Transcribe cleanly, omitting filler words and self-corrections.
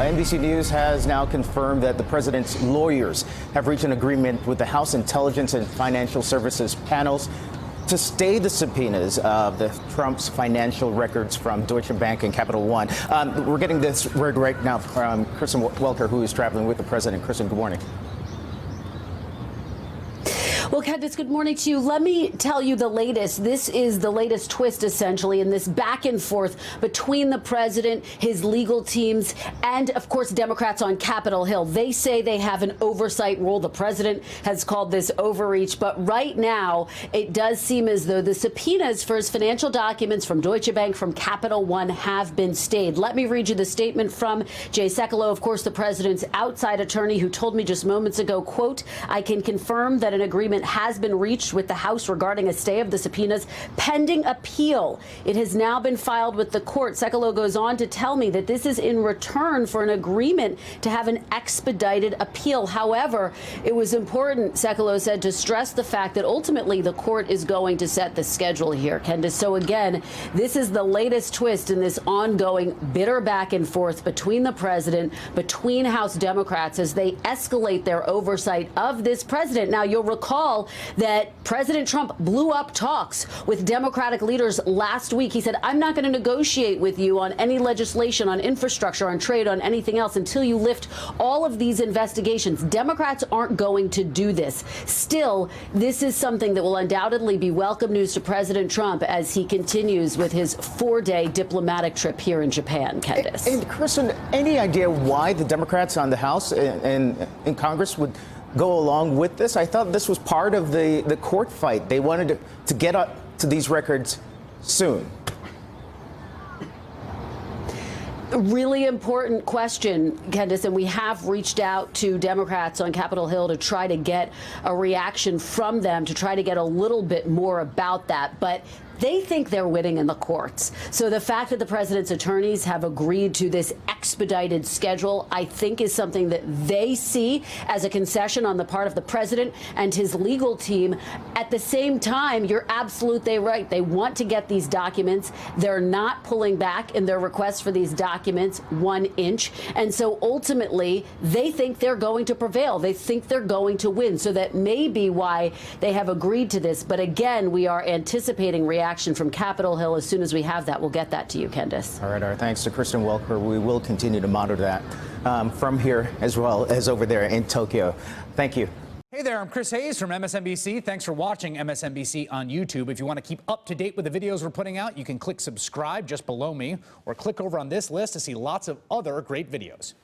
NBC News has now confirmed that the president's lawyers have reached an agreement with the House Intelligence and Financial Services panels to stay the subpoenas of the Trump's financial records from Deutsche Bank and Capital One. We're getting this word right now from Kristen Welker, who is traveling with the president. Kristen, good morning. Well, Candace, good morning to you. Let me tell you the latest. This is the latest twist, essentially, in this back and forth between the president, his legal teams, and, of course, Democrats on Capitol Hill. They say they have an oversight rule. The president has called this overreach. But right now, it does seem as though the subpoenas for his financial documents from Deutsche Bank, from Capital One, have been stayed. Let me read you the statement from Jay Sekulow, of course, the president's outside attorney, who told me just moments ago, quote, "I can confirm that an agreement has been reached with the House regarding a stay of the subpoenas pending appeal. It has now been filed with the court." Sekulow goes on to tell me that this is in return for an agreement to have an expedited appeal. However, it was important, Sekulow said, to stress the fact that ultimately the court is going to set the schedule here, Candace. So again, this is the latest twist in this ongoing bitter back and forth between the president, between House Democrats, as they escalate their oversight of this president. Now, you'll recall that President Trump blew up talks with Democratic leaders last week. He said, "I'm not going to negotiate with you on any legislation, on infrastructure, on trade, on anything else until you lift all of these investigations." Democrats aren't going to do this. Still, this is something that will undoubtedly be welcome news to President Trump as he continues with his 4-day diplomatic trip here in Japan, Candace. And Kristen, any idea why the Democrats on the House and in Congress would go along with this? I thought this was part of the court fight. They wanted to get up to these records soon. Really important question, Candace, and we have reached out to Democrats on Capitol Hill to try to get a reaction from them, to try to get a little bit more about that. But they think they're winning in the courts. So the fact that the president's attorneys have agreed to this expedited schedule, I think, is something that they see as a concession on the part of the president and his legal team. At the same time, you're absolutely right. They want to get these documents. They're not pulling back in their request for these documents 1 inch. And so ultimately, they think they're going to prevail. They think they're going to win. So that may be why they have agreed to this. But again, we are anticipating reaction from Capitol Hill. As soon as we have that, we'll get that to you, Candace. All right. Our thanks to Kristen Welker. We will continue to monitor that from here as well as over there in Tokyo. Thank you. Hey there, I'm Chris Hayes from MSNBC. Thanks for watching MSNBC on YouTube. If you want to keep up to date with the videos we're putting out, you can click subscribe just below me or click over on this list to see lots of other great videos.